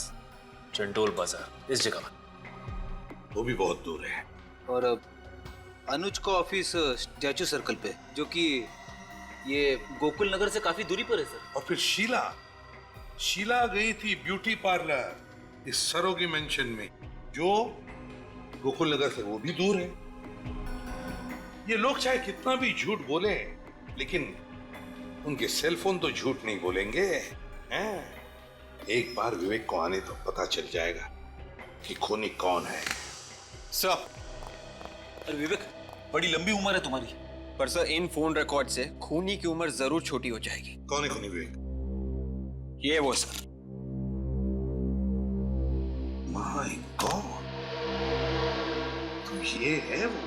चंडोल बाजार, इस जगह पर। वो भी बहुत दूर है। और अनुज का ऑफिस स्टैचू सर्कल पे, जो कि ये गोकुल नगर से काफी दूरी पर है सर। और फिर शीला गई थी ब्यूटी पार्लर इस सरोगी मेंशन में, जो गोकुल नगर से वो भी दूर है। ये लोग चाहे कितना भी झूठ बोले, लेकिन उनके सेलफोन तो झूठ नहीं बोलेंगे हैं? एक बार विवेक को आने तो पता चल जाएगा कि खूनी कौन है। सर, अरे विवेक, बड़ी लंबी उम्र है तुम्हारी। पर सर इन फोन रिकॉर्ड से खूनी की उम्र जरूर छोटी हो जाएगी। कौन है खूनी विवेक? ये वो सर। माय गॉड, तो ये है वो।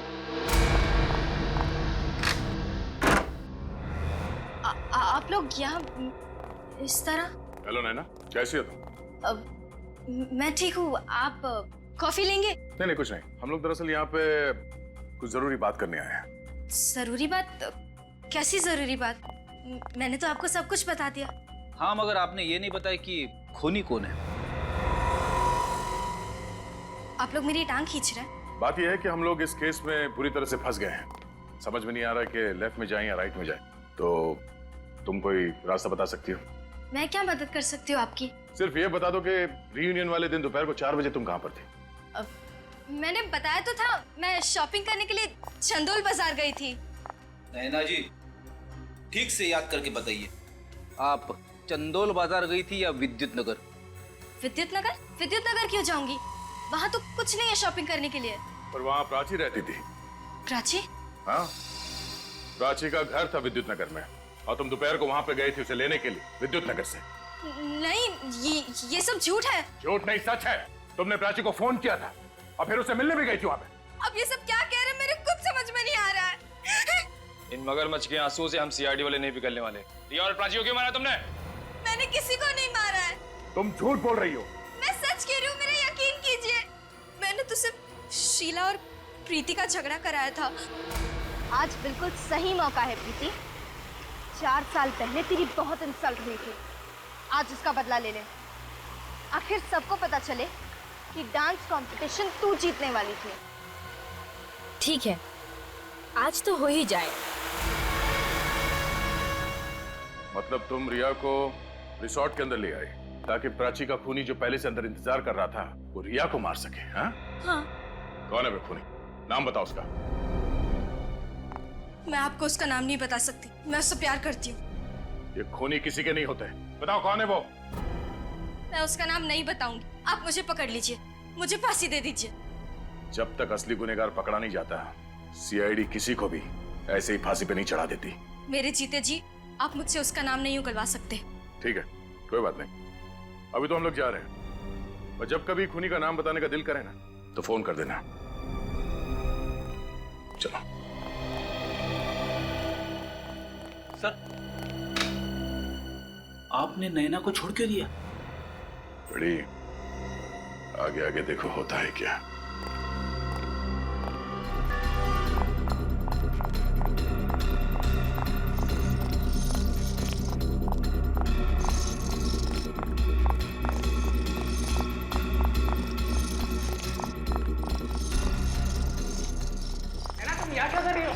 आप लोग यहाँ इस तरह? हेलो नैना, कैसी हो तुम? मैं ठीक हूँ। आप कॉफी लेंगे? नहीं कुछ नहीं, हम लोग दरअसल यहाँ पे कुछ जरूरी बात करने आए हैं। जरूरी बात? कैसी जरूरी बात? मैंने तो आपको सब कुछ बता दिया। हाँ, मगर आपने ये नहीं बताया कि खूनी कौन है। आप लोग मेरी टांग खींच रहे हैं। बात यह है कि हम लोग इस केस में पूरी तरह से फंस गए हैं। समझ में नहीं आ रहा कि लेफ्ट में जाएं या राइट में जाएं। तो तुम कोई रास्ता बता सकती हो? मैं क्या मदद कर सकती हूँ आपकी? सिर्फ ये बता दो कि रीयूनियन वाले दिन दोपहर को 4 बजे तुम कहाँ पर थी? मैंने बताया तो था, मैं शॉपिंग करने के लिए चंदोल बाजार गई थी। नैना जी, ठीक से याद करके बताइए, आप चंदोल बाजार गई थी या विद्युत नगर? विद्युत नगर? विद्युत नगर क्यों जाऊंगी? वहाँ तो कुछ नहीं है शॉपिंग करने के लिए। पर वहाँ प्राची रहती थी। प्राची? हाँ, प्राची का घर था विद्युत नगर में, और तुम दोपहर को वहाँ पे गए थे उसे लेने के लिए विद्युत नगर से। नहीं, ये सब झूठ है। झूठ नहीं, सच है। तुमने प्राची को फोन किया था और फिर उसे मिलने भी गई थी वहाँ पे। अब ये सब क्या कह रहे हैं, मेरे कुछ समझ में नहीं आ रहा है। इन मगरमच्छ के आंसुओं से हम सीआईडी वाले नहीं पिघलने वाले। रिया और प्राची को क्यों मारा तुमने? मैंने किसी को नहीं मारा है। तुम झूठ बोल रही हो। मैं सच कह रही हूँ, मेरा यकीन कीजिए। मैंने तो सिर्फ शीला और प्रीति का झगड़ा कराया था। आज बिल्कुल सही मौका है प्रीति। 4 साल पहले तेरी बहुत इंसल्ट हुई थी, आज उसका बदला ले ले। आखिर सबको पता चले कि डांस कंपटीशन तू जीतने वाली थी। ठीक है, आज तो हो ही जाए। मतलब तुम रिया को रिसोर्ट के अंदर ले आए ताकि प्राची का खूनी जो पहले से अंदर इंतजार कर रहा था वो रिया को मार सके? हाँ? हाँ। कौन है वो खूनी? नाम बताओ उसका। मैं आपको उसका नाम नहीं बता सकती, मैं उससे प्यार करती हूँ। ये खूनी किसी के नहीं होते। बताओ कौन है वो? मैं उसका नाम नहीं बताऊंगी, आप मुझे पकड़ लीजिए, मुझे फांसी दे दीजिए। जब तक असली गुनहगार पकड़ा नहीं जाता, सीआईडी किसी को भी ऐसे ही फांसी पे नहीं चढ़ा देती। मेरे जीते जी आप मुझसे उसका नाम नहीं उगलवा सकते। ठीक है, कोई बात नहीं। अभी तो हम लोग जा रहे हैं, और जब कभी खूनी का नाम बताने का दिल करे ना तो फोन कर देना। चलो। सर, आपने नैना को छोड़ क्यों दिया? बड़ी आगे आगे देखो होता है क्या। तुम यहाँ क्या कर रही हो?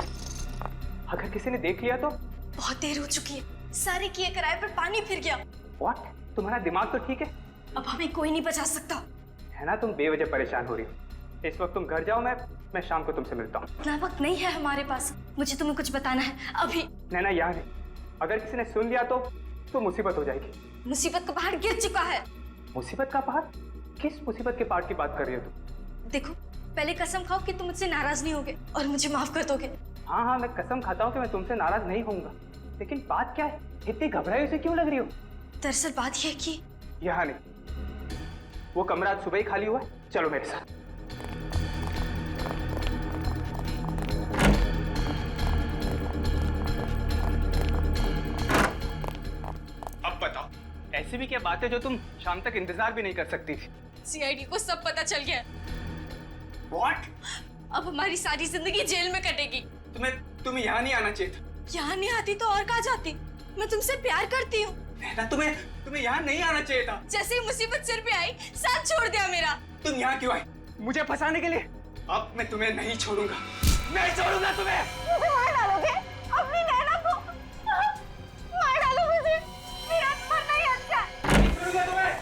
अगर किसी ने देख लिया तो? बहुत देर हो चुकी है, सारे किए कराए पर पानी फिर गया। What? तुम्हारा दिमाग तो ठीक है? अब हमें कोई नहीं बचा सकता। है ना, तुम बेवजह परेशान हो रही हो। इस वक्त तुम घर जाओ, मैं शाम को तुमसे मिलता हूँ। इतना वक्त नहीं है हमारे पास, मुझे तुम्हें कुछ बताना है अभी। नैना यहाँ नहीं, अगर किसी ने सुन लिया तो मुसीबत हो जाएगी। मुसीबत का पहाड़ गिर चुका है। मुसीबत का पहाड़? किस मुसीबत के पहाड़ की बात कर रही हो तुम? देखो, पहले कसम खाओ कि तुम मुझसे नाराज नहीं होगे और मुझे माफ कर दोगे। हाँ, मैं कसम खाता हूँ कि मैं तुमसे नाराज नहीं होऊंगा। लेकिन बात क्या है? इतनी घबराई से क्यों लग रही हो? दरअसल बात यह है कि यहाँ नहीं, वो कमरा आज सुबह ही खाली हुआ है। चलो मेरे साथ। अब बताओ, ऐसी भी क्या बात है जो तुम शाम तक इंतजार भी नहीं कर सकती थी? सीआईडी को सब पता चल गया। What? अब हमारी सारी जिंदगी जेल में कटेगी। तुम्हें यहाँ नहीं आना चाहिए था। यहाँ नहीं आती तो और कहाँ जाती? मैं तुमसे प्यार करती हूँ। नैना, तुम्हें यहाँ नहीं आना चाहिए था। जैसे ही मुसीबत सिर पे आई, साथ छोड़ दिया मेरा। तुम यहाँ क्यों आई? मुझे फंसाने के लिए? अब मैं तुम्हें नहीं छोड़ूंगा, नहीं छोड़ूंगा तुम्हें। मुझे मार डालोगे? अपनी नैना को मार डालो मुझे। मेरा मरना ही अच्छा है। नहीं छोड़ूंगा तुम्हें।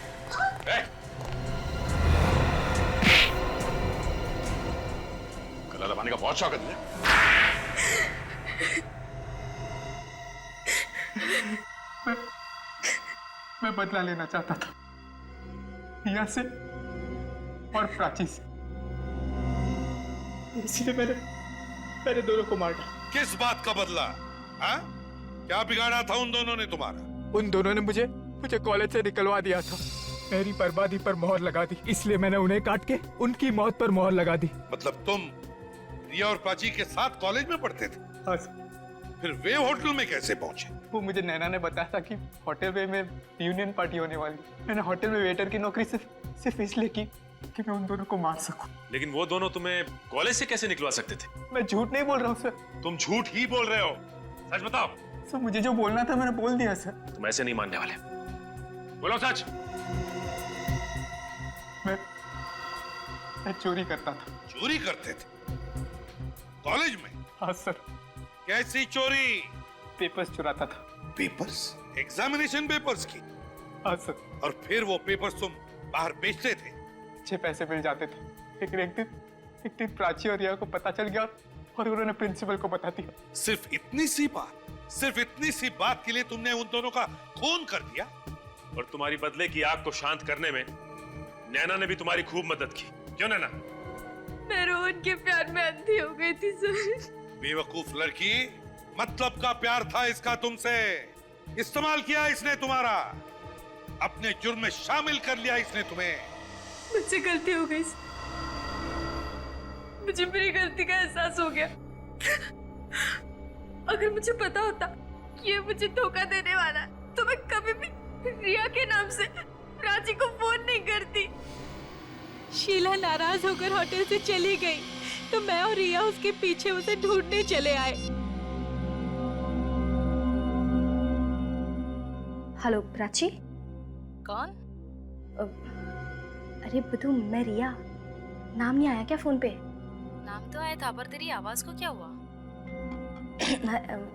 गला दबाने का बहुत शौक है तुझे। मैं बदला लेना चाहता था रिया से और प्राची से, इसलिए मैंने दोनों को मार डाला। किस बात का बदला? हाँ? क्या बिगाड़ा था उन दोनों ने तुम्हारा? उन दोनों ने मुझे कॉलेज से निकलवा दिया था। मेरी बर्बादी पर मोहर लगा दी, इसलिए मैंने उन्हें काट के उनकी मौत पर मोहर लगा दी। मतलब तुम रिया और प्राची के साथ कॉलेज में पढ़ते थे? हाँ। फिर वे होटल में कैसे पहुंचे? वो मुझे नैना ने बताया था कि होटल में यूनियन पार्टी होने वाली। मैंने होटल में वेटर की नौकरी सिर्फ इसलिए की कि मैं उन दोनों को मार सकूं। लेकिन वो दोनों तुम्हें कॉलेज से कैसे निकलवा सकते थे? मैं झूठ नहीं बोल रहा हूँ सर। तुम झूठ ही बोल रहे हो, सच बताओ। सर मुझे जो बोलना था मैंने बोल दिया सर। तुम ऐसे नहीं मानने वाले, बोलो सच। मैं चोरी करता था। चोरी करते थे कॉलेज में? हाँ सर। कैसी चोरी? पेपर्स चुराता था। पेपर्स? एग्जामिनेशन पेपर्स की? हाँ सर। और फिर वो पेपर्स तुम बाहर बेचते थे? अच्छे पैसे मिल जाते थे। लेकिन एक दिन प्राची और रिया को पता चल गया और उन्होंने प्रिंसिपल को बता दिया। सिर्फ इतनी सी बात के लिए तुमने उन दोनों का खून कर दिया? और तुम्हारी बदले की आग को शांत करने में नैना ने भी तुम्हारी खूब मदद की, क्यों नैना? मैं रोहन के प्यार में अंधी हो गई थी सर। बेवकूफ लड़की, मतलब का प्यार था इसका तुमसे। इस्तेमाल किया इसने तुम्हारा, अपने जुर्म में शामिल कर लिया इसने तुम्हें। मुझसे गलती हो गई, मुझे मेरी गलती का एहसास हो गया। अगर मुझे पता होता कि ये मुझे धोखा देने वाला है तो मैं कभी भी रिया के नाम से प्राची को फोन नहीं करती। शीला नाराज होकर होटल से चली गई तो मैं और रिया उसके पीछे उसे ढूंढने चले आए। हेलो प्राची। कौन? अरे बुद्धू, मैं रिया। नाम नहीं आया क्या फोन पे? नाम तो आया था पर तेरी आवाज को क्या हुआ?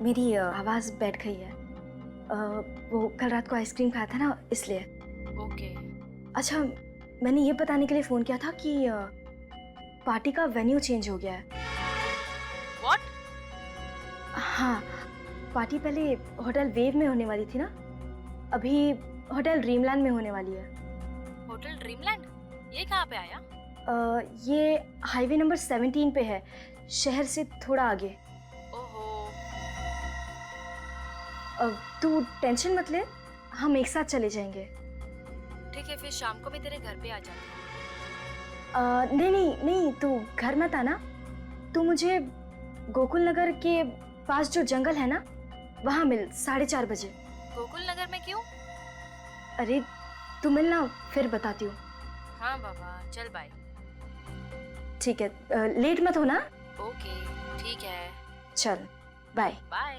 मेरी आवाज बैठ गई है। वो कल रात को आइसक्रीम खाया था ना, इसलिए। ओके। अच्छा, मैंने ये बताने के लिए फोन किया था कि पार्टी का वेन्यू चेंज हो गया है। What? हाँ, पार्टी पहले होटल वेव में होने वाली थी ना, अभी होटल ड्रीमलैंड में होने वाली है। Hotel dreamland? ये कहाँ पे आया? ये हाईवे नंबर 17 पे है, शहर से थोड़ा आगे। ओहो। तू टेंशन मत ले, हम एक साथ चले जाएंगे। ठीक है, फिर शाम को मैं तेरे घर पे आ जाती हूँ। नहीं, तू घर मत आना। तू मुझे गोकुल नगर के पास जो जंगल है ना, वहाँ मिल 4:30 बजे। गोकुल नगर में क्यों? अरे तू मिलना, फिर बताती हूँ। हाँ बाबा, चल बाय। ठीक है, लेट मत होना। ओके, ठीक है। चल, बाय। बाय।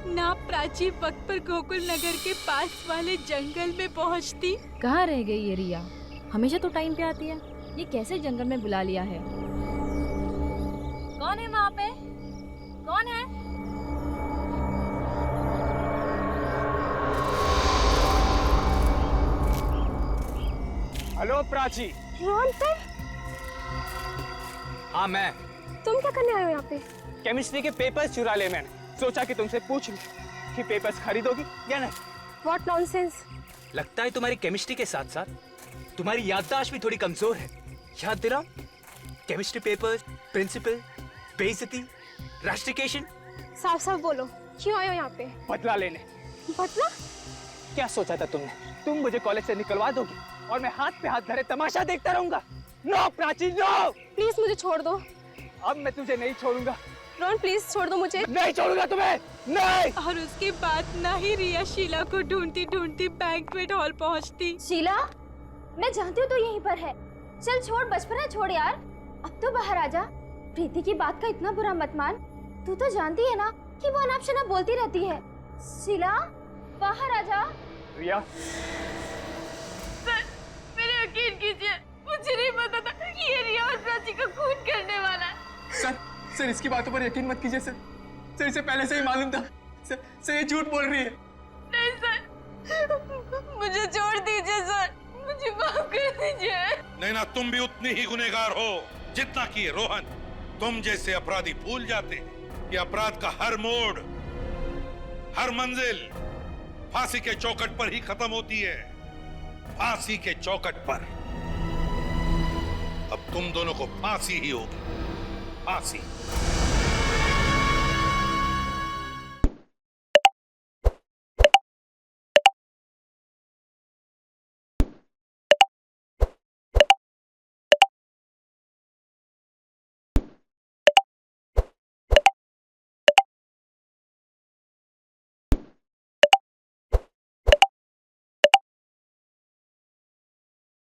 ना प्राची वक्त पर गोकुल नगर के पास वाले जंगल में पहुंचती। कहाँ रह गई ये रिया? हमेशा तो टाइम पे आती है, ये कैसे जंगल में बुला लिया है? कौन है वहाँ पे? कौन है? हेलो प्राची। रोहन सर? हाँ मैं। तुम क्या करने आए हो यहाँ पे? केमिस्ट्री के पेपर्स चुरा ले मैंने। सोचा कि तुमसे पूछ लूं कि पेपर्स खरीदोगी या नहीं। What nonsense? लगता है तुम्हारी केमिस्ट्री के साथ साथ तुम्हारी याददाश्त भी थोड़ी कमजोर है। याद दिलाओ, केमिस्ट्री पेपर्स, प्रिंसिपल, बेइज्जती, रास्टिकेशन। साफ साफ बोलो, क्यों आए हो यहाँ पे? बदला लेने। बदला? क्या सोचा था तुमने? तुम मुझे कॉलेज से निकलवा दोगी और मैं हाथ पे हाथ धरे तमाशा देखता रहूंगा? No Prachi, no. प्लीज मुझे छोड़ दो। अब मैं तुझे नहीं छोड़ूंगा। रोहन प्लीज छोड़ दो मुझे। नहीं छोड़ूंगा तुम्हें, नहीं। और उसके बाद ना ही रिया शीला को ढूंढती ढूंढती बैंक्वेट हॉल पहुंचती। शीला? मैं जानती हूँ तो यहीं पर है। चल छोड़, बचपना छोड़ यार, अब तो बाहर आ जा। प्रीति की बात का इतना बुरा मत मान। तू तो जानती है ना कि वो अनाप शनाप बोलती रहती है। शीला, बाहर आ जा। रिया, सर, मेरे यकीन कीजिए, मुझे नहीं पता था कि ये रिया और प्राची का खून करने वाला है। सर इसकी बातों पर यकीन मत कीजिए सर। सर इसे पहले से ही मालूम था। सर ये झूठ बोल रही है। नहीं सर, मुझे छोड़ दीजिए सर, मुझे माफ कर दीजिए। नैना, तुम भी उतनी ही गुनहगार हो जितना कि ये रोहन। तुम जैसे अपराधी भूल जाते हैं कि अपराध का हर मोड़, हर मंजिल फांसी के चौखट पर ही खत्म होती है। फांसी के चौखट पर। अब तुम दोनों को फांसी ही होगी, फांसी।